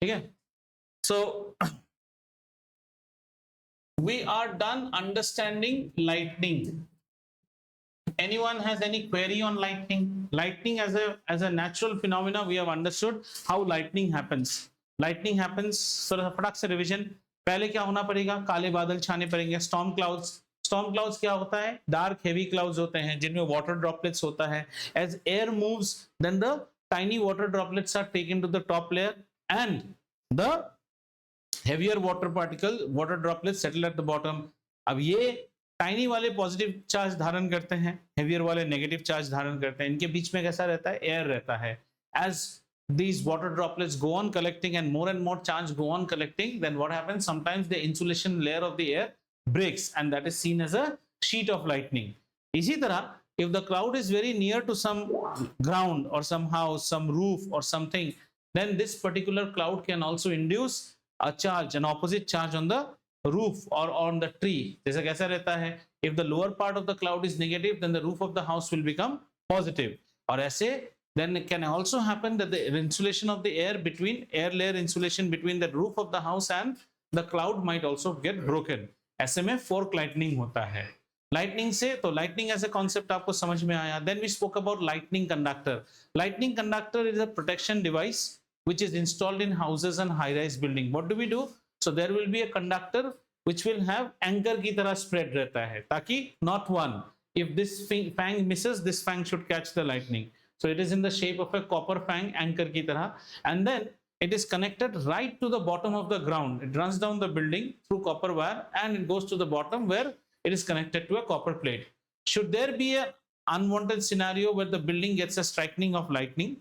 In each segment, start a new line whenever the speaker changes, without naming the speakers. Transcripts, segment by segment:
ठीक है. So we are done understanding lightning. Anyone has any query on lightning? Lightning as a natural phenomena, we have understood how lightning happens. Lightning happens, थोड़ा सा फटाक से revision. पहले क्या होना पड़ेगा? काले बादल छाने पड़ेंगे, स्टॉर्म क्लाउड्स. स्टॉर्म क्लाउड्स क्या होता है? डार्क हेवी क्लाउड्स होते हैं जिनमें वाटर ड्रॉपलेट्स होता है. As air moves, then the tiny water droplets are taken to the top layer and the heavier water particle, water droplets settle at the bottom. अब ये टाइनी वाले positive charge धारण करते हैं, हेवियर वाले negative charge धारण करते हैं. इनके बीच में कैसा रहता है? एयर रहता है. As these water droplets go on collecting and more charge go on collecting, then what happens? Sometimes the insulation layer of the air breaks and that is seen as a sheet of lightning. इसी तरह if the cloud is very near to some ground or some house, some roof or something, then this particular cloud can also induce a charge, an opposite charge on the roof or on the tree. जैसा कैसा रहता है? If the lower part of the cloud is negative, then the roof of the house will become positive. और ऐसे then it can also happen that the insulation of the air between air layer insulation between the roof of the house and the cloud might also get broken. ऐसे में fork lightning होता है. Lightning से तो lightning as a concept आपको समझ में आया. Then we spoke about lightning conductor. Lightning conductor is a protection device which is installed in houses and high-rise building. What do we do? So there will be a conductor which will have anchor की तरह spread रहता है ताकि not one. If this fang misses, this fang should catch the lightning. So it is in the shape of a copper fang anchor की तरह, and then it is connected right to the bottom of the ground. It runs down the building through copper wire and it goes to the bottom where it is connected to a copper plate. Should there be an unwanted scenario where the building gets a striking of lightning,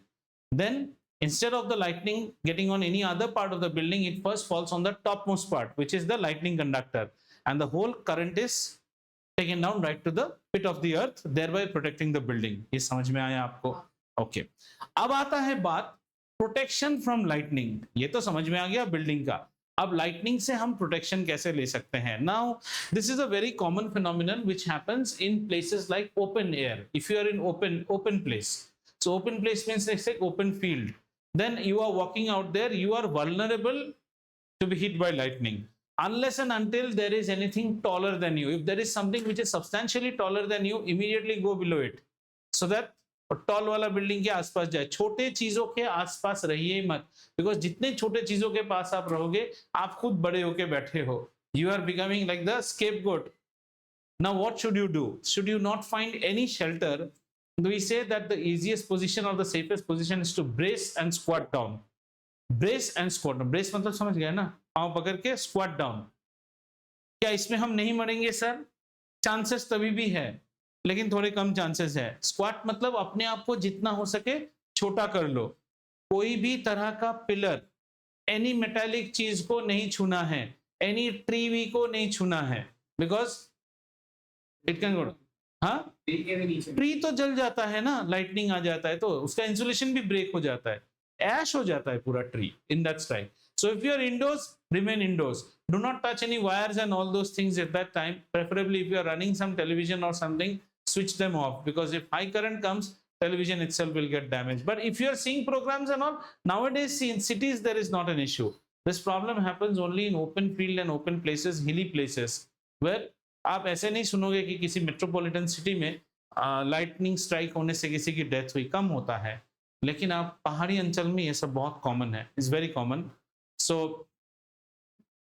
then instead of the lightning getting on any other part of the building, it first falls on the topmost part, which is the lightning conductor, and the whole current is taken down right to the pit of the earth, thereby protecting the building. ये समझ में आया आपको? Okay. अब आता है बात protection from lightning. ये तो समझ में आ गया बिल्डिंग का. अब लाइटनिंग से हम प्रोटेक्शन कैसे ले सकते हैं? Now this is a very common phenomenon which happens in places like open air. If you are in open place, so open place means like open field, then you are walking out there, you are vulnerable to be hit by lightning unless and until there is anything taller than you. If there is something which is substantially taller than you, immediately go below it so that tall वाला building के आसपास जाए. छोटे चीजों के आसपास रहिए मत, बिकॉज जितने छोटे चीजों के पास आप रहोगे आप खुद बड़े होके बैठे हो. You are becoming like the scapegoat. Now what should you do? Should you not find any shelter, we say that the easiest position or the safest position is to brace and squat down. Brace and squat down. Brace मतलब समझ गए ना? पांव पकड़ के squat down. क्या इसमें हम नहीं मरेंगे सर? चांसेस तभी भी है, लेकिन थोड़े कम चांसेस है. स्क्वाट मतलब अपने आप को जितना हो सके छोटा कर लो. कोई भी तरह का पिलर, एनी मेटालिक चीज को नहीं छूना है, एनी ट्री को नहीं छूना है, बिकॉज इट कैन गो. हाँ, ट्री तो जल जाता है ना, लाइटनिंग आ जाता है तो उसका इंसुलेशन भी ब्रेक हो जाता है, ऐश हो जाता है पूरा tree in that time. So if you are indoors, remain indoors. Do not touch any wires and all those things at that time. Preferably if you are running some television or something, switch them off, because if high current comes, television itself will get damaged. But if you are seeing programs and all, nowadays in cities there is not an issue. This problem happens only in open field and open places, hilly places, where आप ऐसे नहीं सुनोगे कि किसी metropolitan city में lightning strike होने से किसी की डेथ हुई. कम होता है, लेकिन आप पहाड़ी अंचल में ये सब बहुत कॉमन है. It's very common. So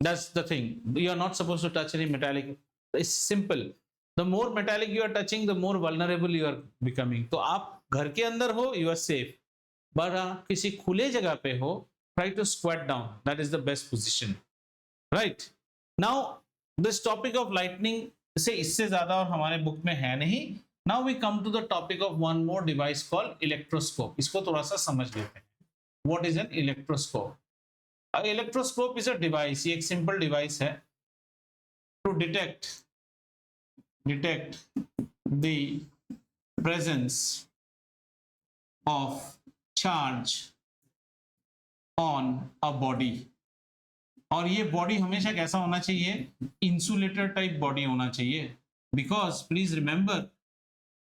that's the thing. You are not supposed to touch any metallic. It's simple. The more metallic you are touching, the more vulnerable you are becoming. तो आप घर के अंदर हो, you are safe. but किसी खुले जगह पे हो, try to squat down. That is the best position. Right. Now this topic of lightning से इससे ज्यादा और हमारे बुक में है नहीं. Now we come to the topic of one more device called electroscope. इसको थोड़ा सा समझ लेते हैं. What is an electroscope? An electroscope is a device. ये एक simple device है to detect the presence of charge on a body. और ये बॉडी हमेशा कैसा होना चाहिए? इंसुलेटर टाइप बॉडी होना चाहिए. बिकॉज प्लीज रिमेंबर,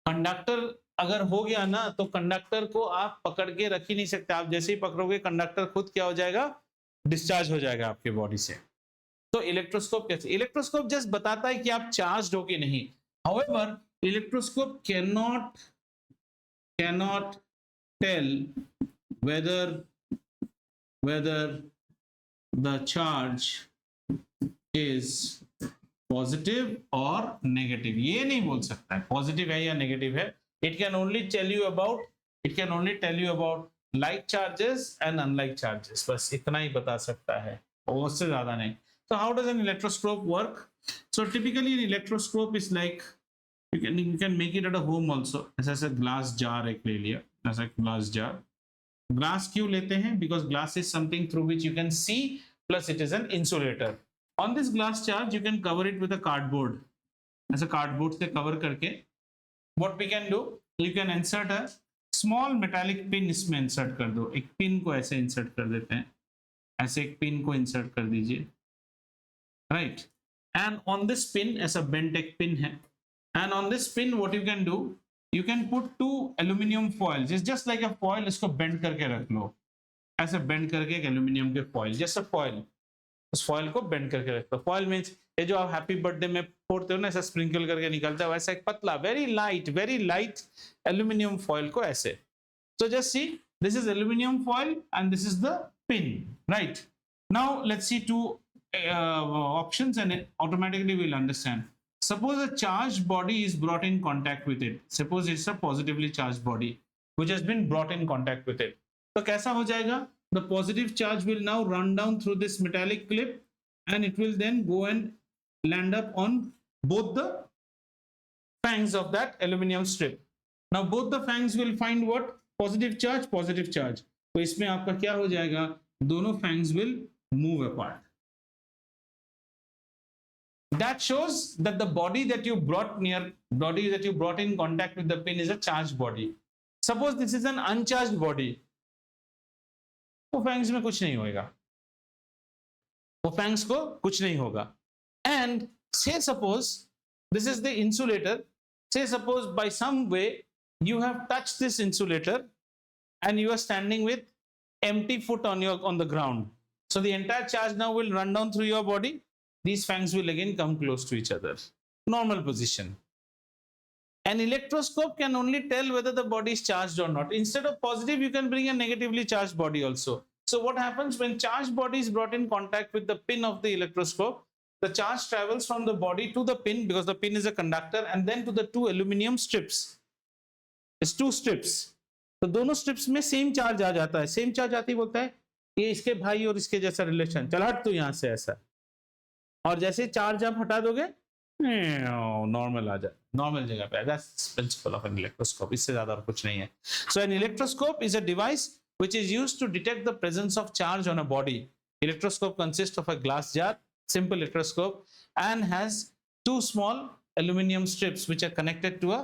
कंडक्टर अगर हो गया ना तो कंडक्टर को आप पकड़ के रख ही नहीं सकते. आप जैसे ही पकड़ोगे कंडक्टर खुद क्या हो जाएगा? डिस्चार्ज हो जाएगा आपके बॉडी से। तो इलेक्ट्रोस्कोप कैसे, इलेक्ट्रोस्कोप जस्ट बताता है कि आप चार्ज हो कि नहीं। However electroscope cannot tell whether the charge is positive और नेगेटिव, ये नहीं बोल सकता है पॉजिटिव है या नेगेटिव है। It can only tell you about like charges and unlike charges, बस इतना ही बता सकता है और उससे ज्यादा नहीं। So how does an electroscope work? So typically an electroscope is like you can make it at a home also. ऐसा glass jar एक ले लिया, ऐसा glass jar। Glass क्यों लेते हैं? Because glass is something through which you can see, plus it is an insulator. On this glass jar you can cover it with a cardboard. ऐसा cardboard से cover करके what we can do, you can insert a small metallic pin, इसमें insert कर दो। एक pin को ऐसे insert कर देते हैं, ऐसे एक pin को insert कर दीजिए, right? And on this pin, ऐसा bent एक pin है, and on this pin what you can do, you can put two aluminum foils, it's just like a foil, इसको bend करके रख लो, ऐसे bend करके एक aluminum के foil, just a foil, उस foil को bend करके रख लो। foil means ये जो आप हैप्पी बर्थडे में फोड़ते हो ना, ऐसा स्प्रिंकल करके निकलता है, वैसा एक पतला very light aluminum foil को ऐसे। so just see, this is aluminum foil and this is the pin, right? now let's see two options and automatically we'll understand. Suppose a charged body is brought in contact with it. Suppose it's a positively charged body which has been brought in contact with it. तो कैसा हो जाएगा? The positive charge will now run down through this metallic clip and it will then go and land up on both the fangs of that aluminum strip. Now both the fangs will find what? Positive charge, positive charge. तो इसमें आपका क्या हो जाएगा? दोनों fangs will move apart. That shows that the body that you brought in contact with the pin is a charged body. Suppose this is an uncharged body, वो fangs में कुछ नहीं होगा, वो fangs को कुछ नहीं होगा। And say suppose this is the insulator, say suppose by some way you have touched this insulator and you are standing with empty foot on the ground, so the entire charge now will run down through your body. These fangs will again come close to each other, normal position. An electroscope can only tell whether the body is charged or not. Instead of positive, you can bring a negatively charged body also. So what happens when charged body is brought in contact with the pin of the electroscope? The charge travels from the body to the pin, because the pin is a conductor, and then to the two aluminum strips. It's two strips. तो दोनों strips में same charge आ जाता है। Same charge आती बोलता है ये इसके भाई और इसके जैसा रिलेशन, चल हट तू यहाँ से, ऐसा। और जैसे चार्ज आप हटा दोगे नॉर्मल आ जाए, नॉर्मल जगह पे। That's principle of an electroscope, इससे ज्यादा और कुछ नहीं है। So an electroscope is a device which is used to detect the presence of charge on a body. Electroscope consists of a glass jar, simple electroscope, and has two small aluminum strips which are connected to a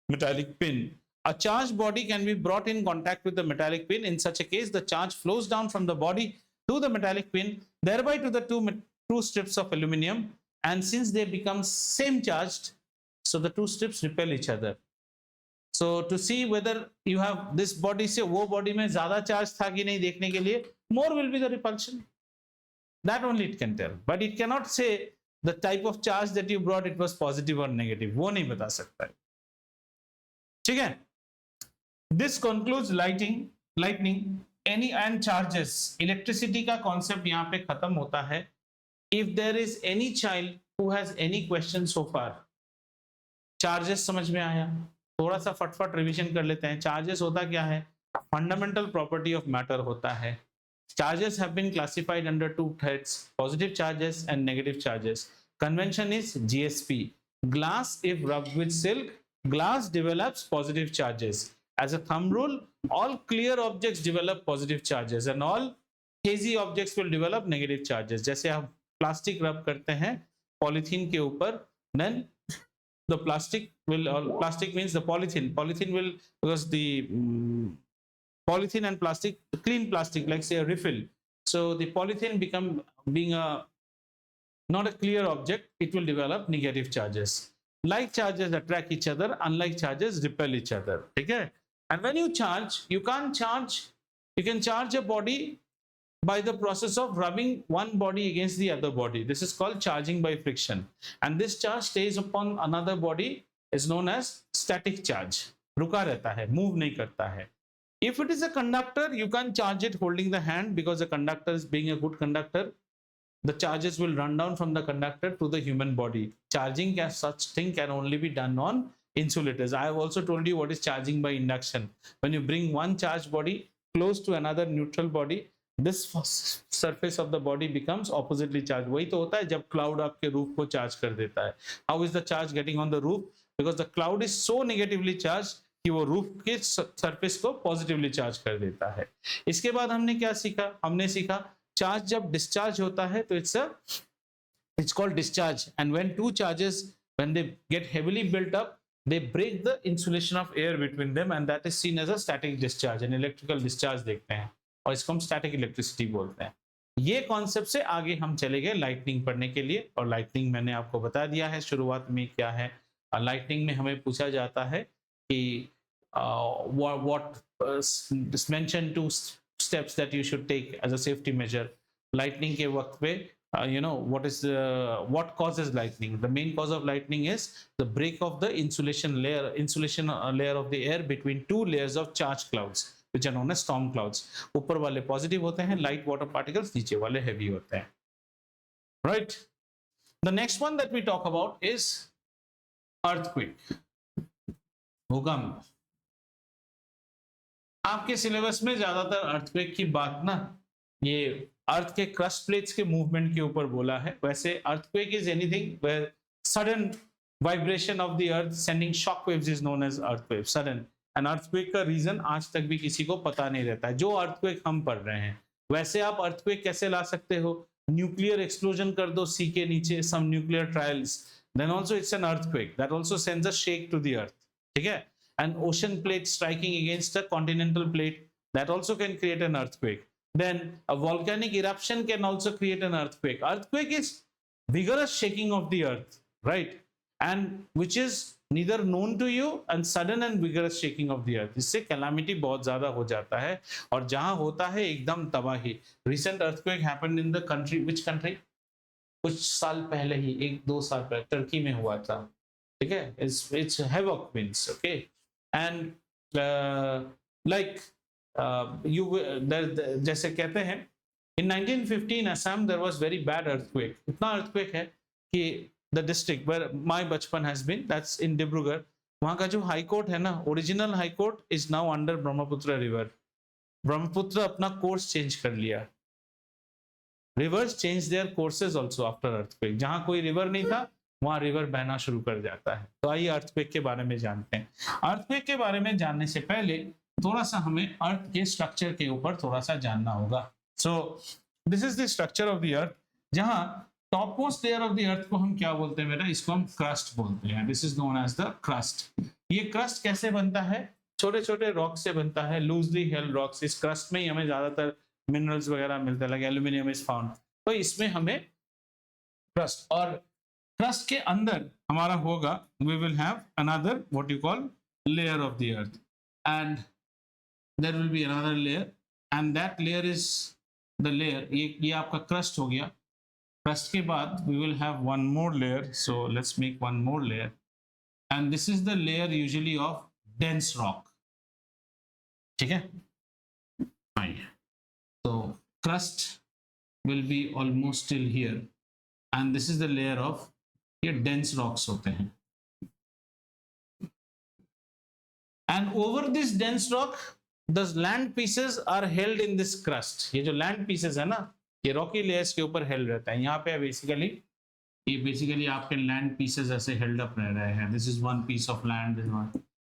metallic pin. A charged body can be brought in contact with the metallic pin. In such a case, the charge flows down from the body to the metallic pin, thereby to the two strips of aluminum, and since they become same charged, so the two strips repel each other. So to see whether you have this body से वो body में ज़्यादा charge था कि नहीं देखने के लिए, more will be the repulsion. That only it can tell, but it cannot say the type of charge that you brought, it was positive or negative. वो नहीं बता सकता है। ठीक है? This concludes lightning, any and charges. Electricity का concept यहाँ पे खत्म होता है। If there is any child who has any question so far, charges समझ में आया? थोड़ा सा फटफट रिवीजन कर लेते हैं। चार्जेस होता क्या है? फंडामेंटल प्रॉपर्टी ऑफ मैटर होता है। Charges have been classified under two heads, positive charges and negative charges. Convention is GSP, glass if rubbed with silk, glass develops positive charges. As a thumb rule, all clear objects develop positive charges and all hazy objects will develop negative charges. जैसे आप plastic rub करते हैं polythene के ऊपर, then the plastic means the polythene will, because the polythene and plastic, clean plastic like say a refill, so the polythene being a not a clear object, it will develop negative charges. Like charges attract each other, unlike charges repel each other. Okay? And when you charge, you can charge a body by the process of rubbing one body against the other body. This is called charging by friction, and this charge stays upon another body is known as static charge. रुका रहता है, move नहीं करता है. If it is a conductor, you can charge it holding the hand, because the conductor is being a good conductor, the charges will run down from the conductor to the human body. Charging as such thing can only be done on insulators. I have also told you what is charging by induction. When you bring one charged body close to another neutral body, this surface of the body becomes oppositely charged. वही तो होता है जब cloud आपके roof को charge कर देता है. How is the charge getting on the roof? Because the cloud is so negatively charged कि वो roof के surface को positively charge कर देता है. इसके बाद हमने क्या सीखा? हमने सीखा charge जब discharge होता है तो it's called discharge, and when two charges, when they get heavily built up, they break the insulation of air between them, and that is seen as a static discharge, an electrical discharge देखते हैं, और इसको हम static electricity बोलते हैं. ये concept से आगे हम चले गए लाइटनिंग पढ़ने के लिए, और लाइटनिंग मैंने आपको बता दिया है शुरुआत में क्या है. लाइटनिंग में हमें पूछा जाता है कि what mention 2 steps that you should take as a safety measure. Lightning के वक्त पे what causes lightning? The main cause of lightning is the break of the insulation layer of the air between two layers of charged clouds, which are known as storm clouds. ऊपर वाले positive होते हैं, light water particles, नीचे वाले heavy होते हैं. Right? The next one that we talk about is earthquake. भूकंप. आपके सिलेबस में ज्यादातर earthquake की बात ना ये अर्थ के क्रस्ट प्लेट्स के मूवमेंट के ऊपर बोला है. वैसे earthquake is anything where sudden vibration of the earth sending shock waves is known as earthquake. Sudden. And earthquake का रीजन आज तक भी किसी को पता नहीं रहता है. जो अर्थक्वेक हम पढ़ रहे हैं, वैसे आप अर्थक्वेक कैसे ला सकते हो? न्यूक्लियर एक्सप्लोजन कर दो सी के नीचे, some nuclear trials, then also it's an earthquake that also sends a shake to the earth. ठीक है. And ocean plate striking against a continental plate, that also can create an earthquake. Then a volcanic eruption can also create an earthquake. Earthquake is vigorous shaking of the earth, right? And which is neither known to you, and sudden and vigorous shaking of the earth. इससे calamity बहुत ज़्यादा हो जाता है, और जहाँ होता है एकदम तबाही. Recent earthquake happened in the country, which country? कुछ साल पहले ही, 1-2 साल पहले टर्की में हुआ था. ठीक है. It's havoc winds, okay? And like जैसे कहते हैं in 1915 Assam there was very bad earthquake. इतना earthquake है कि the district where my bachpan has been, that's in Dibrugarh, वहाँ का जो हाई कोर्ट है ना, original high court is now under Brahmaputra river. Brahmaputra अपना कोर्स चेंज कर लिया. Reverse change their courses also after earthquake. जहाँ कोई रिवर नहीं था वहाँ रिवर बहना शुरू कर जाता है. तो आइए अर्थक्वेक के बारे में जानते हैं. अर्थक्वेक के बारे में जानने से पहले थोड़ा सा हमें अर्थ के स्ट्रक्चर के ऊपर थोड़ा सा जानना होगा. So this is the structure of the earth. जहां top most layer of the earth को हम क्या बोलते हैं बेटा? इसको हम क्रस्ट बोलते हैं. This is known as the crust. ये क्रस्ट कैसे बनता है? छोटे छोटे रॉक से बनता है, लूजली हेल्ड रॉक्स. इस क्रस्ट में ही हमें ज्यादातर मिनरल्स वगैरह मिलते हैं, लाइक एल्यूमिनियम इज फाउंड. तो इसमें हमें क्रस्ट, और क्रस्ट के अंदर हमारा होगा, we will have another what you call layer of the earth, and there will be another layer, and that layer is the layer, ये आपका crust हो गया. Crust के बाद we will have one more layer, so let's make one more layer, and this is the layer usually of dense rock. ठीक है. So crust will be almost till here, and this is the layer of ये dense rocks होते हैं, and over this dense rock the land pieces are held in this crust. ये जो land pieces है ना, ये rocky layers के ऊपर held रहता है. यहाँ पे basically आपके land pieces ऐसे held up रह रहे हैं. This is one piece of land, this one.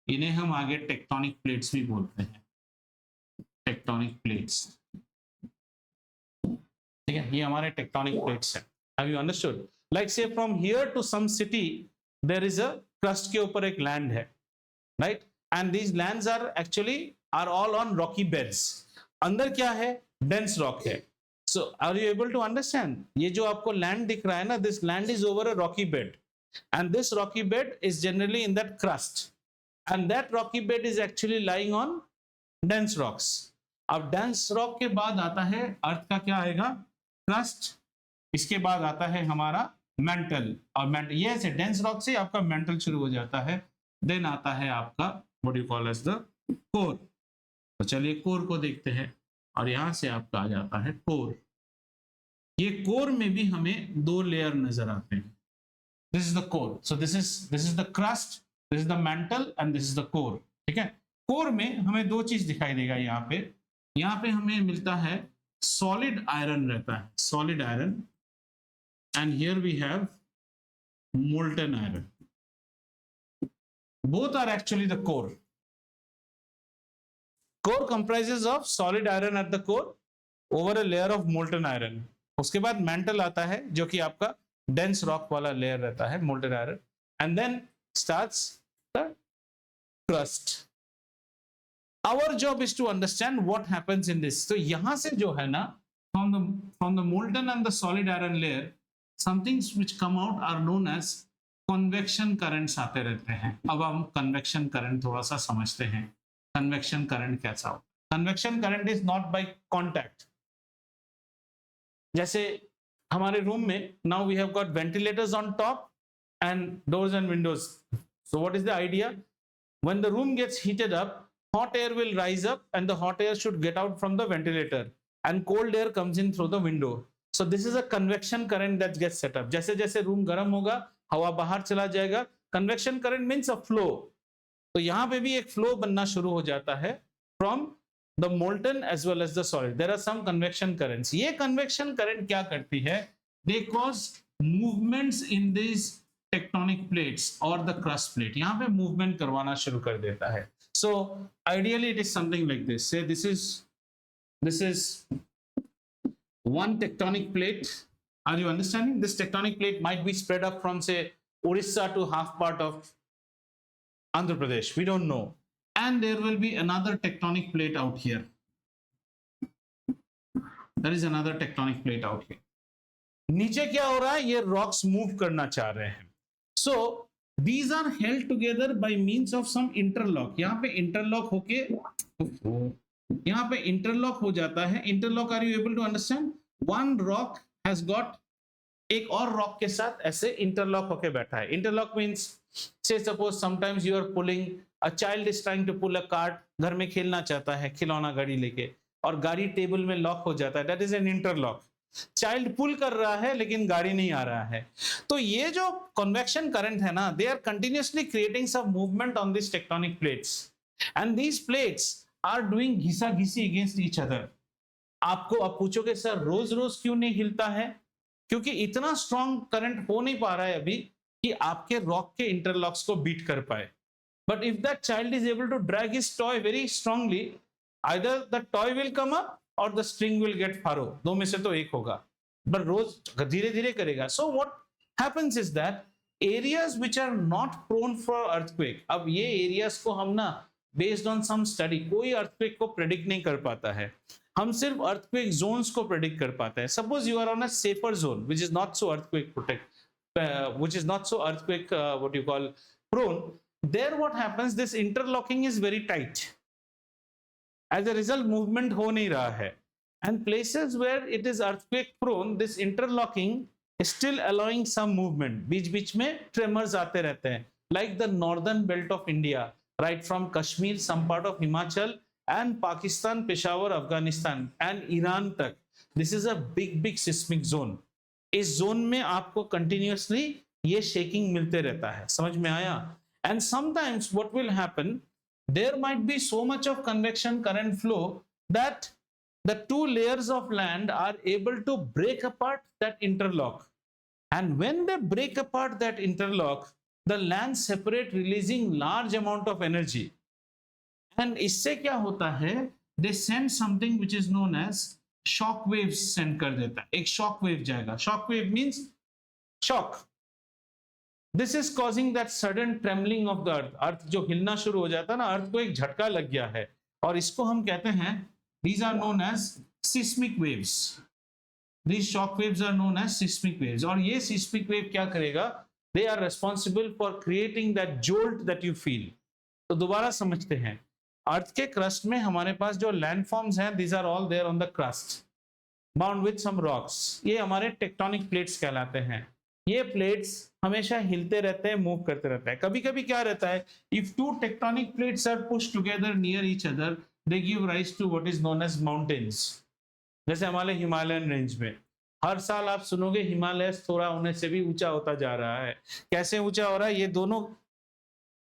इन्हें हम आगे tectonic plates भी बोलते हैं. Tectonic plates. ठीक है. ये हमारे tectonic plates हैं. Have you understood? Like say from here to some city there is a crust के ऊपर एक land है, right? And these lands are all on rocky beds. अंदर क्या है? dense rock है. So are you able to understand? ये जो आपको land दिख रहा है ना, this land is over a rocky bed, and this rocky bed is generally in that crust, and that rocky bed is actually lying on dense rocks. अब dense rock के बाद आता है अर्थ का क्या आएगा, क्रस्ट, इसके बाद आता है हमारा मेंटल, और ये से डेंस रॉक से आपका मेंटल शुरू हो जाता है, देन आता है आपका what you call as the core. तो चलिए कोर को देखते हैं, और यहां से आपका आ जाता है कोर। ये कोर में भी हमें दो लेयर नजर आते हैं। This is the core, so this is the crust, this is the mental and this is the core. ठीक है, कोर में हमें दो चीज दिखाई देगा यहाँ पे हमें मिलता है सॉलिड आयरन रहता है, solid iron, and here we have molten iron. Both are actually the core. Core comprises of solid iron at the core over a layer of molten iron. उसके बाद मेंटल आता है जो कि आपका डेंस रॉक वाला लेयर रहता है, molten iron, and then starts the crust. Our job is to understand what happens in this. तो यहां से जो है ना, from the molten and the solid iron layer, somethings which come out are known as convection currents आते रहते हैं। अब हम कन्वेक्शन करंट थोड़ा सा समझते हैं। कन्वेक्शन करंट कैसा हो? Convection current is not by contact. जैसे हमारे रूम में now we have got ventilators on top and doors and windows. So what is the idea? When the room gets heated up, hot air will rise up and the hot air should get out from the ventilator and cold air comes in through the window. So this is a convection current that gets set up. जैसे जैसे room गर्म होगा, हवा बाहर चला जाएगा। Convection current means a flow. तो यहाँ पे भी एक फ्लो बनना शुरू हो जाता है from the molten as well as the solid. There are some convection currents. ये कन्वेक्शन करंट क्या करती है? They cause movements in this tectonic plates और द क्रस्ट प्लेट। यहाँ पे मूवमेंट करवाना शुरू कर देता है। So ideally it is something like this. Say this is one tectonic plate. Are you understanding? This tectonic plate might be spread up from say Orissa to half part of Andhra Pradesh. We don't know. And there will be another tectonic plate out here. There is another tectonic plate out here. नीचे क्या हो रहा है? ये rocks move करना चाह रहे हैं. So these are held together by means of some interlock. यहाँ पे interlock होके यहाँ पे interlock हो जाता है. Interlock, are you able to understand? One rock has got एक और rock के साथ ऐसे interlock होके बैठा है. Interlock means say suppose sometimes you are pulling, a child is trying to pull a cart, घर में खेलना चाहता है खिलौना गाड़ी लेके, और गाड़ी टेबल में लॉक हो जाता है. That is an interlock. Child pull कर रहा है लेकिन गाड़ी नहीं आ रहा है. तो ये जो कन्वेक्शन करंट है ना, they are continuously creating some movement on this tectonic plates and these plates are doing घिसा घिसी अगेंस्ट ईच अदर. आपको आप पूछोगे सर रोज रोज क्यों नहीं हिलता है? क्योंकि इतना स्ट्रॉन्ग करंट हो नहीं पा रहा है अभी कि आपके रॉक के इंटरलॉक्स को बीट कर पाए. But if that child is able to drag his toy very strongly, either the toy will come up और the string will get far. दो में से तो एक होगा, बट रोज धीरे धीरे करेगा. So what happens is that areas which are not prone for earthquake, अब ये एरियाज को हम ना बेस्ड ऑन सम स्टडी, कोई अर्थक्वेक को प्रेडिक्ट नहीं कर पाता है, हम सिर्फ अर्थक्वेक जोन्स को प्रेडिक्ट कर पाते हैं. Suppose you are on a safer zone which is not so earthquake protect, which is not so earthquake what you call prone, there what happens, this interlocking is very tight. As a result, movement हो नहीं रहा है. And places where it is earthquake prone, this interlocking is still allowing some movement. बीच बीच में tremors आते रहते हैं. Like the northern belt of India, right from Kashmir, some part of Himachal, and Pakistan, Peshawar, Afghanistan, and Iran तक. This is a big seismic zone. इस zone में आपको continuously ये shaking मिलते रहता है. समझ में आया? And sometimes what will happen, there might be so much of convection current flow that the two layers of land are able to break apart that interlock, and when they break apart that interlock, the land separate releasing large amount of energy. And इससे क्या होता है, they send something which is known as shock waves send कर देता है. एक shock wave जाएगा. Shock wave means shock. This is causing that sudden trembling of the earth. अर्थ जो हिलना शुरू हो जाता है ना, अर्थ को एक झटका लग गया है, और इसको हम कहते हैं, these are known as seismic waves. These shock waves are known as seismic waves. और ये seismic wave क्या करेगा? They are responsible for creating that jolt that you feel. तो दोबारा समझते हैं. अर्थ के क्रस्ट में हमारे पास जो लैंडफॉर्म्स हैं, these are all there on the crust bound with some rocks. ये हमारे टेक्टोनिक प्लेट्स कहलाते हैं। ये प्लेट्स हमेशा हिलते रहते हैं, मूव करते रहते हैं। कभी कभी क्या रहता है, if two tectonic plates are push together near each other, they give rise to what is known as mountains. जैसे हमारे हिमालयन रेंज में हर साल आप सुनोगे हिमालय थोड़ा होने से भी ऊंचा होता जा रहा है। कैसे ऊंचा हो रहा है? ये दोनों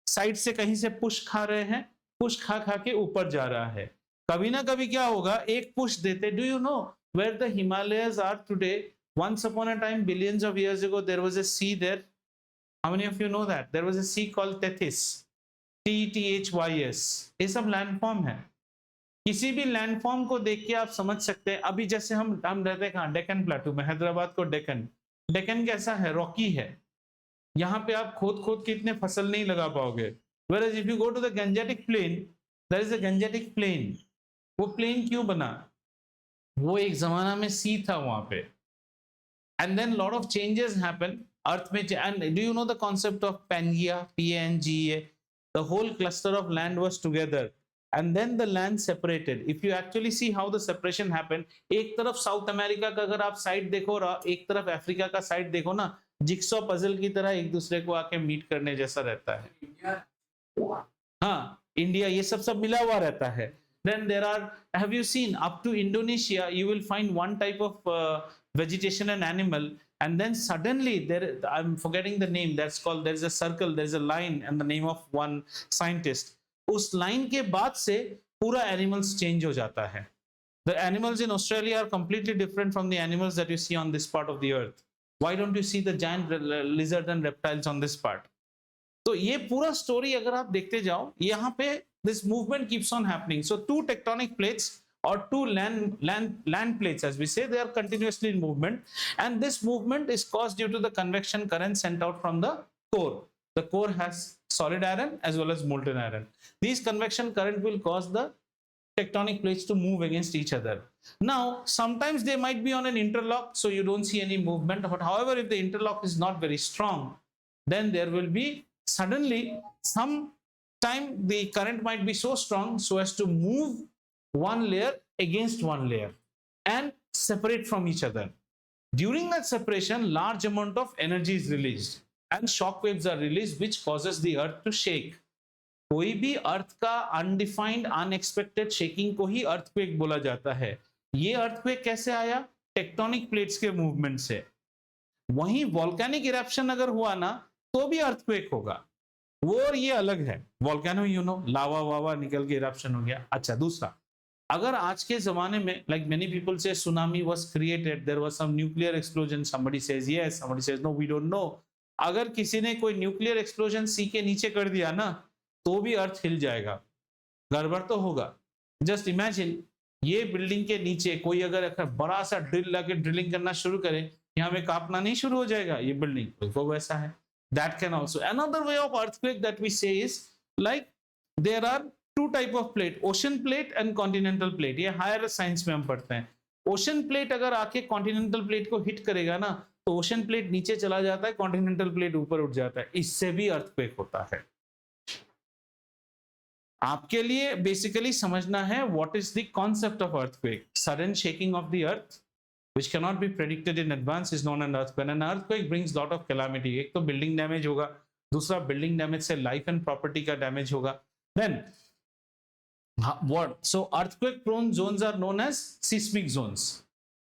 साइड से कहीं से पुश खा रहे हैं, पुश खा खा के ऊपर जा रहा है। कभी ना कभी क्या होगा, एक पुश देते, do you know where the Himalayas are today? Once upon a time, billions of years ago, there was a sea there. How many of you know that? There was a sea called Tethys. T-E-T-H-Y-S. ये सब landform है। किसी भी landform को देख के आप समझ सकते हैं। अभी जैसे हम रहते हैं कहाँ? डेक्कन प्लेटू में। हैदराबाद को डेक्कन। डेक्कन कैसा है? रॉकी है। यहाँ पे आप खोद खोद के इतने फसल नहीं लगा पाओगे। Whereas if you go to the Gangetic Plain, there is a Gangetic Plain. वो प्लेन क्यों बना? वो एक जमाना में सी था वहां पे। And then lot of changes happen earth mein, and do you know the concept of Pangea? P-A-N-G-E-A. The whole cluster of land was together and then the land separated. If you actually see how the separation happened, एक तरफ south America का अगर आप side देखो और एक तरफ Africa का साइड देखो ना, जिक्सॉ पजल की तरह एक दूसरे को आके मीट करने जैसा रहता है। हाँ, इंडिया ये सब मिला हुआ रहता है। Then there are, have you seen up to Indonesia, you will find one type of vegetation and animal, and then suddenly there, I'm forgetting the name, that's called, there is a circle, there is a line and the name of one scientist. उस line के बाद से पूरा animals change हो जाता है। The animals in Australia are completely different from the animals that you see on this part of the earth. Why don't you see the giant lizards and reptiles on this part? तो ये पूरा story अगर आप देखते जाओ, यहाँ पे this movement keeps on happening. So two tectonic plates or two land plates, as we say, they are continuously in movement, and this movement is caused due to the convection current sent out from the core. The core has solid iron as well as molten iron. These convection current will cause the tectonic plates to move against each other. Now sometimes they might be on an interlock, so you don't see any movement, but however if the interlock is not very strong, then there will be suddenly some time the current might be so strong so as to move one layer against one layer and separate from each other. During that separation, large amount of energy is released and shock waves are released, which causes the earth to shake. कोई भी अर्थ का undefined unexpected shaking को ही earthquake बोला जाता है। ये earthquake कैसे आया? टेक्टोनिक प्लेट्स के मूवमेंट से। वहीं वोल्केनिक इरप्शन अगर हुआ ना तो भी अर्थक्वेक होगा, वो और ये अलग है। वोल्केनो यू नो, लावा वावा निकल के इरप्शन हो गया। अच्छा, दूसरा, अगर आज के जमाने में लाइक मेनी पीपल से tsunami was created, there was some nuclear explosion, somebody says yes, somebody says no, we don't know. अगर किसी ने कोई न्यूक्लियर एक्सप्लोजन सी के नीचे कर दिया ना तो भी अर्थ हिल जाएगा, गड़बड़ तो होगा। जस्ट इमेजिन, ये बिल्डिंग के नीचे कोई अगर बड़ा सा ड्रिल लगा के ड्रिलिंग करना शुरू करे, यहाँ में कांपना नहीं शुरू हो जाएगा ये बिल्डिंग? तो वैसा है। That can also, another way of earthquake that we say is like there are two type of plate, ocean plate and continental plate. ये हायर साइंस में हम पढ़ते हैं। ओशन प्लेट अगर आके कॉन्टिनेंटल प्लेट को हिट करेगा ना तो ओशन प्लेट नीचे चला जाता है, कॉन्टिनेंटल प्लेट ऊपर उठ जाता है, इससे भी अर्थक्वेक होता है। आपके लिए बेसिकली समझना है what is the concept of earthquake. Sudden shaking of the earth which cannot be predicted in advance is known as earthquake. An earthquake brings lot of calamity. एक तो बिल्डिंग डैमेज होगा, दूसरा बिल्डिंग डैमेज से life and property का damage होगा। Then what? So earthquake prone zones are known as seismic zones.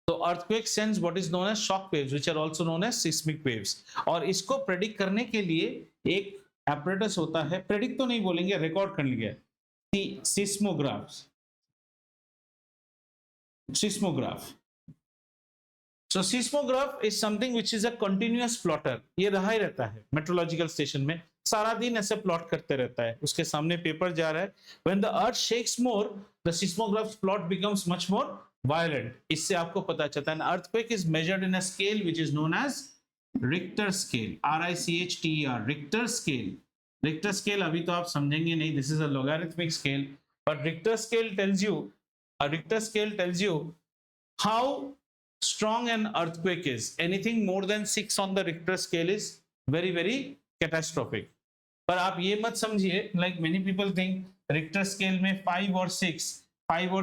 So earthquake sends what is known as shock waves, which are also known as seismic waves. और इसको predict करने के लिए एक apparatus होता है, प्रेडिक्ट तो नहीं बोलेंगे, रिकॉर्ड कर लिया, seismograph. Seismograph. So seismograph is something which is a continuous plotter. ये रहा ही रहता है मेट्रोलॉजिकल स्टेशन में, सारा दिन ऐसे प्लॉट करते रहता है, उसके सामने पेपर जा रहा है। When the earth shakes more, the seismograph plot becomes much more violent. इससे आपको पता चलता है। An earthquake is measured in a scale which is known as Richter scale. R-I-C-H-T-E-R. Richter scale. Richter scale अभी तो आप समझेंगे नहीं. This is a logarithmic scale, but Richter scale tells you how strong an earthquake is. Anything more than 6 on the Richter scale is very very catastrophic. पर आप ये मत समझिए, like many people think Richter scale में 5 और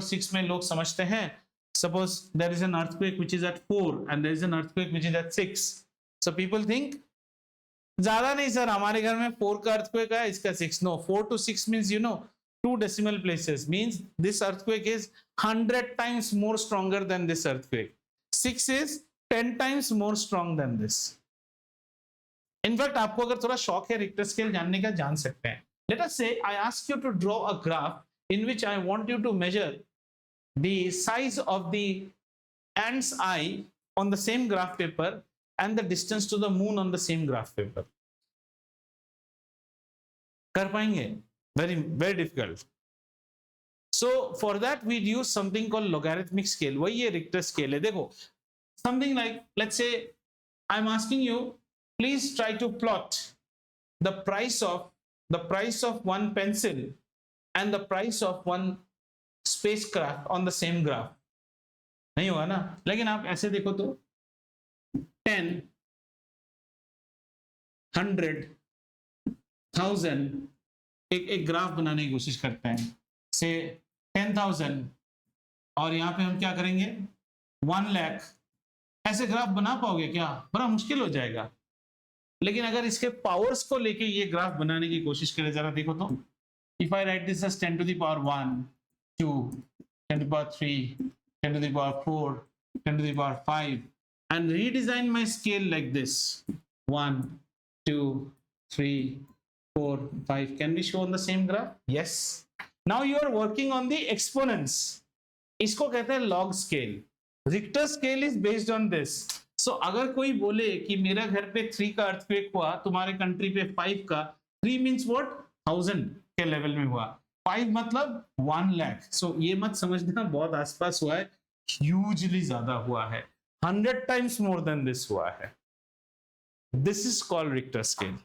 6 में लोग समझते हैं suppose there is an earthquake which is at 4 and there is an earthquake which is at 6, so people think ज्यादा नहीं सर, हमारे घर में 4 का earthquake है, इसका 6. No, 4 to 6 means 2 decimal places, means this earthquake is 100 times more stronger than this earthquake. 6 is 10 times more strong than this. In fact आपको अगर थोड़ा शौक है रिक्टर स्केल जानने का, जान सकते हैं. Let us say I ask you to draw a graph in which I want you to measure the size of the ant's eye on the same graph paper and the distance to the moon on the same graph paper. कर पाएंगे? Very difficult. So for that we use something called logarithmic scale. वही ये Richter scale है. देखो, something like, let's say I'm asking you, please try to plot the price of one pencil and the price of one spacecraft on the same graph. नहीं होगा ना. लेकिन आप ऐसे देखो तो 10, 100, 1000 एक ग्राफ बनाने की कोशिश करते हैं, से 10,000, और यहाँ पे हम क्या करेंगे 1 लाख. ऐसे ग्राफ बना पाओगे क्या? बड़ा मुश्किल हो जाएगा. लेकिन अगर इसके पावर्स को लेके ये ग्राफ बनाने की कोशिश करें, जरा देखो तो, if I write this as 10 to the power 1, 2, 10 to the power 3, 10 to the power 4, 10 to the power 5, and redesign my scale like this, 1, 2, 3, 4, 5. Can we show on the same graph? Yes. Now you are working on the exponents. इसको कहते हैं log scale. Richter scale is based on this. So अगर कोई बोले कि मेरा घर पे 3 का अर्थक्वेक हुआ, तुम्हारे कंट्री पे 5 का, 3 मीन्स व्हाट, 1000 के लेवल में हुआ, 5 मतलब 1 लाख. सो ये मत समझना बहुत आसपास हुआ है, ह्यूजली ज्यादा हुआ है, 100 टाइम्स मोर देन दिस हुआ है. This is called Richter scale.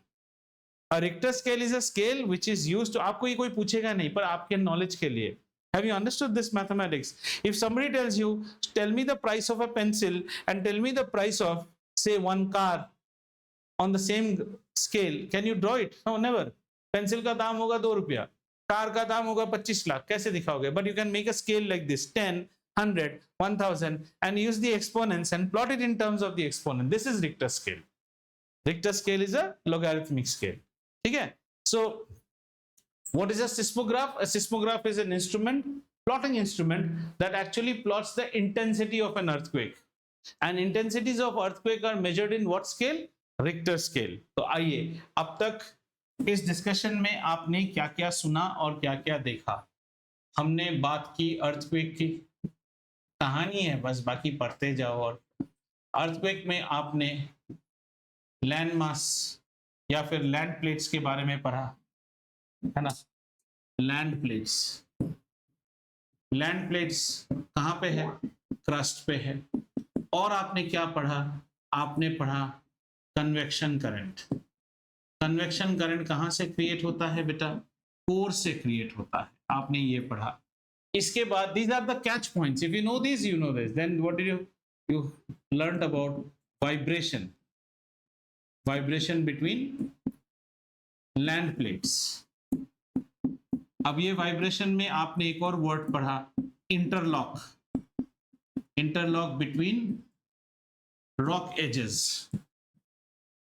A Richter scale is a scale which is used to, आपको ये कोई पूछेगा नहीं, पर आपके नॉलेज के लिए. Have you understood this mathematics? If somebody tells you, tell me the price of a pencil and tell me the price of, say, one car on the same scale, can you draw it? No, never. Pencil का दाम होगा 2 रुपया, car का दाम होगा 25 लाख. कैसे दिखाओगे? But you can make a scale like this, 10, 100, 1000, and use the exponents and plot it in terms of the exponent. This is Richter scale. Richter scale is a logarithmic scale. ठीक है? So what is a seismograph? A seismograph is an instrument, plotting instrument, that actually plots the intensity of an earthquake. And intensities of earthquake are measured in what scale? Richter scale. तो आइए, अब तक इस discussion में आपने क्या क्या सुना और क्या क्या देखा. हमने बात की अर्थक्वेक की, कहानी है बस, बाकी पढ़ते जाओ. और अर्थक्वेक में आपने लैंड मास या फिर लैंड प्लेट्स के बारे में पढ़ा, है ना. लैंड प्लेट्स कहाँ पे है? क्रस्ट पे है. और आपने क्या पढ़ा? आपने पढ़ा कन्वेक्शन करंट. कन्वेक्शन करंट कहाँ से क्रिएट होता है बेटा? कोर से क्रिएट होता है. आपने ये पढ़ा. इसके बाद these are the catch points. If you know these, you know this. Then what did you learned about vibration. Vibration between land plates. अब ये वाइब्रेशन में आपने एक और वर्ड पढ़ा, interlock. Interlock between rock edges,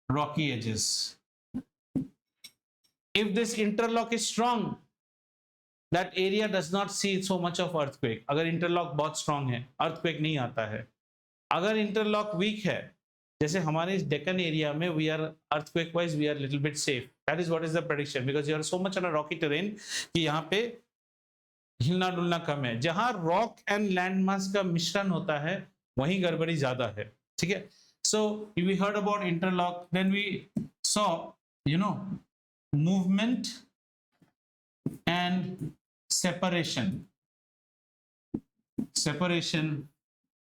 rocky edges. If this interlock is strong, that area does not see so much of earthquake. अगर interlock बहुत strong है, अर्थक्वेक नहीं आता है. अगर इंटरलॉक वीक है, जैसे हमारे इस डेक्कन एरिया में, we are earthquake wise we are little bit safe. That is what is the prediction, because you are so much on a rocky terrain कि यहाँ पे हिलना डुलना कम है. जहां रॉक एंड लैंड मास का मिश्रण होता है, वहीं गड़बड़ी ज्यादा है. ठीक है. So we heard about interlock, then we saw movement and separation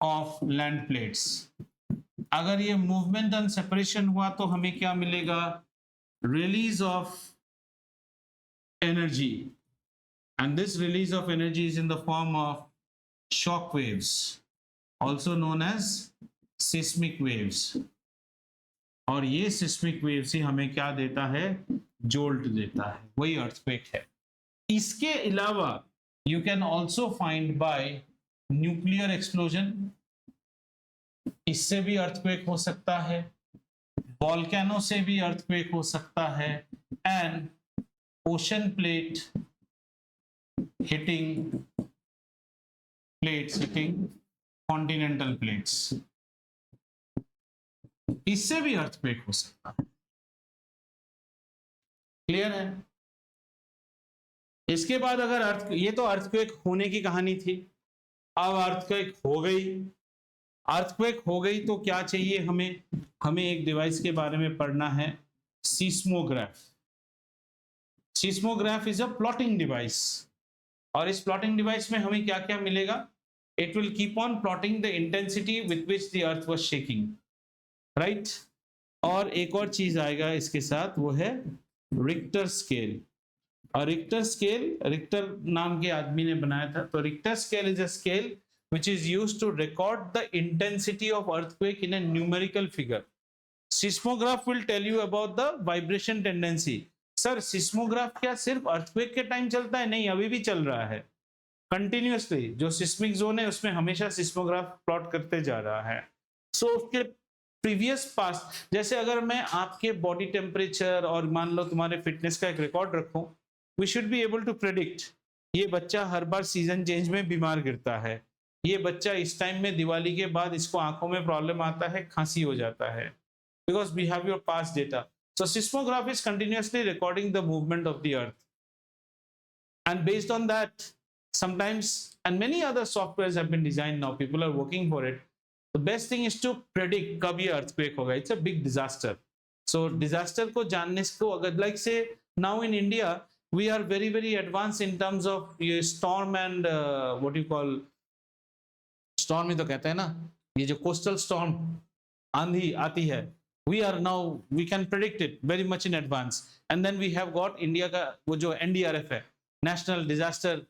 of land plates. अगर ये मूवमेंट एंड सेपरेशन हुआ तो हमें क्या मिलेगा? Release of energy. And this release of energy is in the form of shock waves, also known as seismic waves. और ये seismic waves ही हमें क्या देता है? जोल्ट देता है. वही अर्थक्वेक है. इसके अलावा you can also find by nuclear explosion, इससे भी अर्थक्वेक हो सकता है, वॉल्केनो से भी अर्थक्वेक हो सकता है, and ocean plate hitting continental plates, इससे भी अर्थक्वेक हो सकता है। क्लियर है? इसके बाद अगर ये तो अर्थक्वेक होने की कहानी थी। अब अर्थक्वेक हो गई, अर्थक्वेक हो गई तो क्या चाहिए हमें? हमें एक डिवाइस के बारे में पढ़ना है, seismograph. Seismograph is a plotting device, और इस प्लॉटिंग डिवाइस में हमें क्या क्या मिलेगा? It will keep on plotting the intensity with which the earth was shaking, right? और एक और चीज आएगा इसके साथ, वो है रिक्टर स्केल। और रिक्टर स्केल रिक्टर नाम के आदमी ने बनाया था। तो Richter scale is a scale which is used to record the intensity of earthquake in a numerical figure. Seismograph will tell you about the vibration tendency. Sir seismograph क्या सिर्फ earthquake के टाइम चलता है? नहीं, अभी भी चल रहा है कंटिन्यूअसली। जो सिस्मिक जोन है उसमें हमेशा सिस्मोग्राफ प्लॉट करते जा रहा है। सो उसके प्रीवियस पास्ट, जैसे अगर मैं आपके बॉडी टेम्परेचर और मान लो तुम्हारे फिटनेस का एक रिकॉर्ड रखूं, we should be able to predict ये बच्चा हर बार सीजन चेंज में बीमार गिरता है, ये बच्चा इस टाइम में दिवाली के बाद इसको आंखों में प्रॉब्लम आता है, खांसी हो जाता है, because we have your past data. So seismograph is continuously recording the movement of the earth, and based on that, sometimes, and many other softwares have been designed now, people are working for it. The best thing is to predict कब ये earthquake होगा. It's a big disaster. So disaster को जानने को अगर like say now in India we are very advanced in terms of storm and what you call storm ही तो कहते हैं ना, ये जो कोस्टल स्टॉर्म आंधी आती है, we are now we can predict it very much in advance. And then we have got India का वो जो एनडीआरएफ है, नेशनल डिजास्टर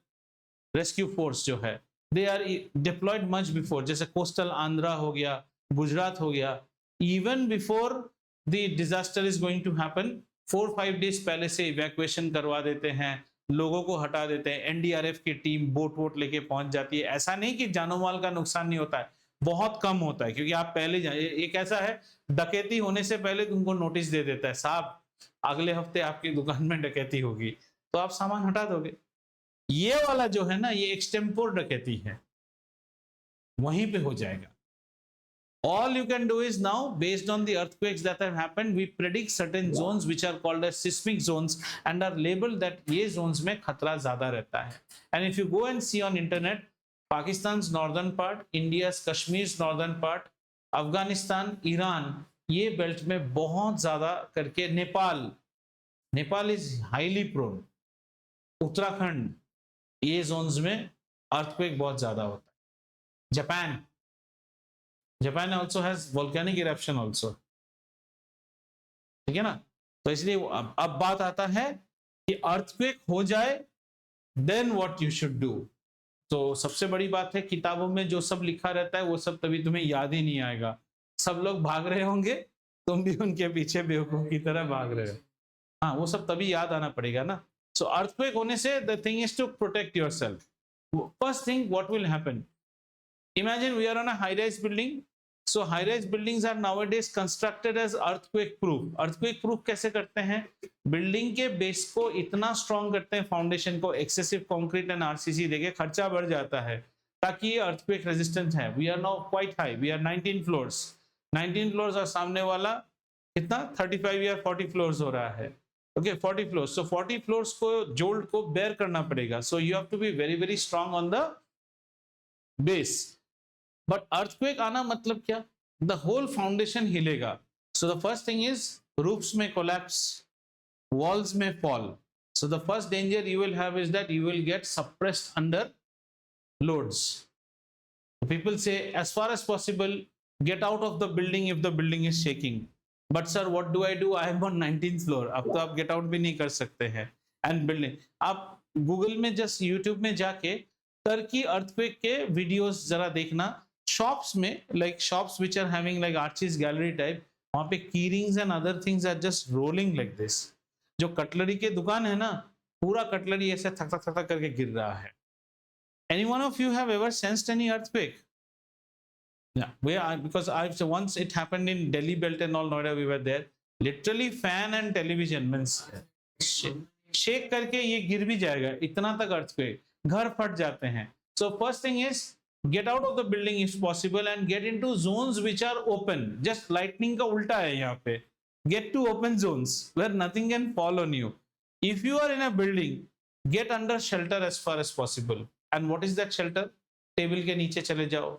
रेस्क्यू फोर्स जो है, they are deployed much before. जैसे कोस्टल आंध्रा हो गया, गुजरात हो गया, even before the disaster is going to happen, 4-5 days पहले से इवैक्यूएशन करवा देते हैं, लोगों को हटा देते हैं, एनडीआरएफ की टीम बोट वोट लेके पहुंच जाती है। ऐसा नहीं कि जानो माल का नुकसान नहीं होता है, बहुत कम होता है, क्योंकि आप पहले एक ऐसा है डकैती होने से पहले तुमको नोटिस दे देता है, साहब अगले हफ्ते आपकी दुकान में डकैती होगी, तो आप सामान हटा दोगे। ये वाला जो है ना, ये एक्सटेम्पोर डकैती है, वहीं पे हो जाएगा। All you can do is now, based on the earthquakes that have happened, we predict certain zones which are called as seismic zones and are labeled that ये zones में खतरा ज़्यादा रहता है। And if you go and see on internet, Pakistan's northern part, India's Kashmir's northern part, Afghanistan, Iran, ये belt में बहुत ज़्यादा करके, Nepal is highly prone, Uttarakhand, ये zones में earthquake बहुत ज़्यादा होता है। Japan also has volcanic eruption also, ठीक है ना? तो इसलिए अब बात आता है कि अर्थक्वेक हो जाए then what you should do। तो सबसे बड़ी बात है, किताबों में जो सब लिखा रहता है वो सब तभी तुम्हें याद ही नहीं आएगा। सब लोग भाग रहे होंगे, तुम भी उनके पीछे बेवकूफ की तरह भाग रहे हो। हाँ, वो सब तभी याद आना पड़ेगा ना। सो अर्थक्वेक होने से the thing is to protect yourself. First thing, what will happen? Imagine we are on a high-rise building. So high-rise buildings are nowadays constructed as earthquake proof. Earthquake proof कैसे करते हैं? बिल्डिंग के base को इतना strong करते हैं, foundation को excessive concrete and RCC देके, खर्चा बढ़ जाता है ताकि ये earthquake resistant है। We are now quite high. We are 19 floors. 19 floors और सामने वाला कितना 35 या 40 floors हो रहा है। Okay, 40 floors. So 40 floors को जोल्ट को बेयर करना पड़ेगा. So you have to be very strong on the base. But earthquake आना मतलब क्या? The whole foundation हिलेगा। So the first thing is roofs may collapse, walls may fall. So the first danger you will have is that you will get suppressed under loads. People say as far as possible get out of the building if the building is shaking. But sir, what do? I am on 19th floor. अब तो आप get out भी नहीं कर सकते हैं। And building, आप Google में just YouTube में जाके टर्की earthquake के videos जरा देखना। शॉप्स में, like shops which are having like arches gallery type, वहाँ पे key rings and other things are just rolling like this। जो कटलरी के दुकान है ना, पूरा कटलरी ऐसे थक थक थक थक करके गिर रहा है. Any one of you have ever sensed any earthquake? Yeah, because once it happened in Delhi belt and all, Noida, we were there. Literally fan and television means shake करके ये गिर भी जाएगा, इतना तक earthquake, घर फट जाते हैं. So first thing is get out of the building if possible and get into zones which are open. Just lightning का उल्टा है यहाँ पे. Get to open zones where nothing can fall on you. If you are in a building, get under shelter as far as possible. And what is that shelter? Table के नीचे चले जाओ,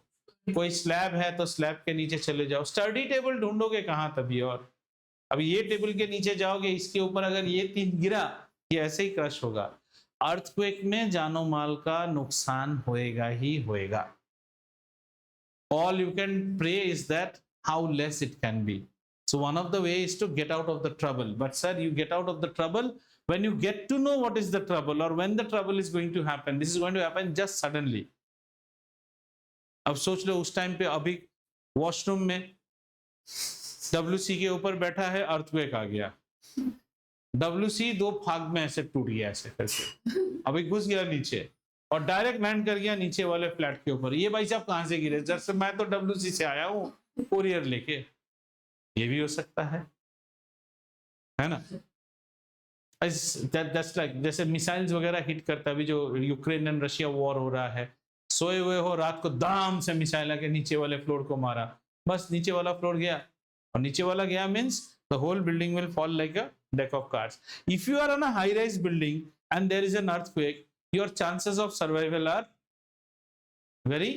कोई स्लैब है तो स्लैब के नीचे चले जाओ. स्टडी टेबल ढूंढोगे कहाँ तभी, और अभी ये टेबल के नीचे जाओगे, इसके ऊपर अगर ये तीन गिरा, ये ऐसे ही क्रश होगा. अर्थक्वेक में जानो माल का नुकसान होएगा ही होएगा. All you can pray is that how less it can be. So one of the ways is to get out of the trouble. But sir, you get out of the trouble when you get to know what is the trouble or when the trouble is going to happen. This is going to happen just suddenly. अब सोच लो उस time पे अभी washroom में WC के ऊपर बैठा है, अर्थक्वेक आ गया, WC दो भाग में ऐसे टूट गया ऐसे करके, अभी घुस गया नीचे और डायरेक्ट लैंड कर गया नीचे वाले फ्लैट के ऊपर. ये भाई साहब कहाँ से गिरे? जैसे मैं तो WC से आया हूँ कोरियर लेके. ये भी हो सकता है ना. That's like जैसे मिसाइल्स वगैरह हिट करता है. अभी जो यूक्रेन एंड रशिया वॉर हो रहा है, सोए हुए हो, रात को दाम से मिसाइल आके नीचे वाले फ्लोर को मारा, बस नीचे वाला फ्लोर गया, और नीचे वाला गया means the whole building will fall like a deck of cards. If you are on a high rise building and there is an earthquake, your chances of survival are very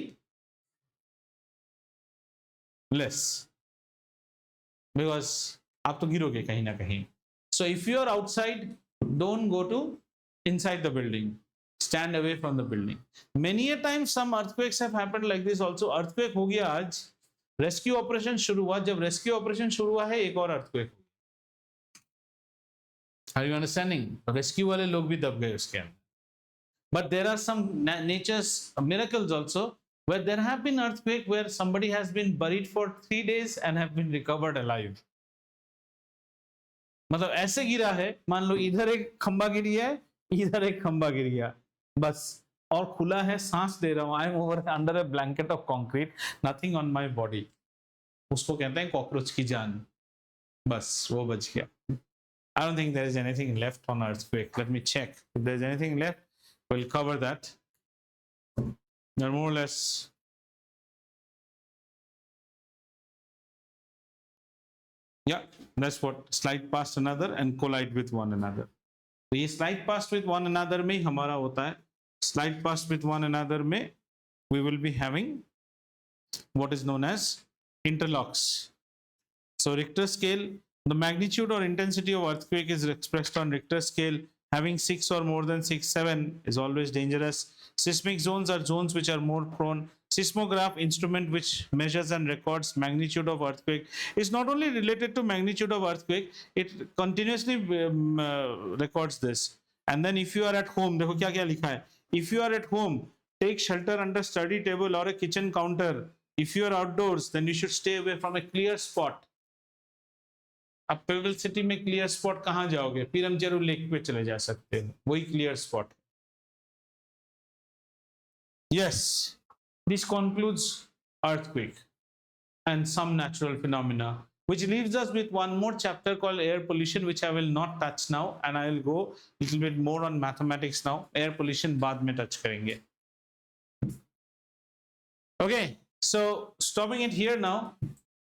less because आप तो गिरोगे कहीं ना कहीं. So if you are outside, don't go to inside the building. Stand away from the building. Many a time some earthquakes have happened like this also. Earthquake हो गया आज, rescue operation शुरू हुआ, जब रेस्क्यू ऑपरेशन शुरू हुआ है एक और earthquake. Are you understanding? Rescue वाले लोग भी दब गए उसके अंदर. But there are some nature's miracles also where there have been earthquake where somebody has been buried for 3 days and have been recovered alive. मतलब ऐसे गिरा है, मान लो इधर एक खंबा गिरी है, इधर एक खंबा गिर गया, बस, और खुला है, सांस ले रहा हूं. I am over under a blanket of concrete, nothing on my body. उसको कहते हैं कॉकरोच की जान, बस वो बच गया. I don't think there is anything left on earthquake. Let me check. If there is anything left, we'll cover that. They're more or less. Yeah, that's what. Slide past another and collide with one another. तो ये slide past with one another में हमारा होता है. Slide past with one another में we will be having what is known as interlocks. So Richter scale, the magnitude or intensity of earthquake is expressed on Richter scale. Having 6 or more than 6, 7 is always dangerous. Seismic zones are zones which are more prone. Seismograph instrument which measures and records magnitude of earthquake is not only related to magnitude of earthquake, it continuously records this. And then if you are at home, देखो क्या क्या लिखा है. If you are at home, take shelter under study table or a kitchen counter. If you are outdoors, then you should stay away from a clear spot. अब payable city में clear spot कहाँ जाओगे? पीरमचेरू lake पे चले जा सकते हैं, वही clear spot. Yes, this concludes earthquake and some natural phenomena, which leaves us with one more chapter called air pollution, which I will not touch now, and I will go a little bit more on mathematics now. Air pollution बाद में touch करेंगे. Okay, so stopping it here now.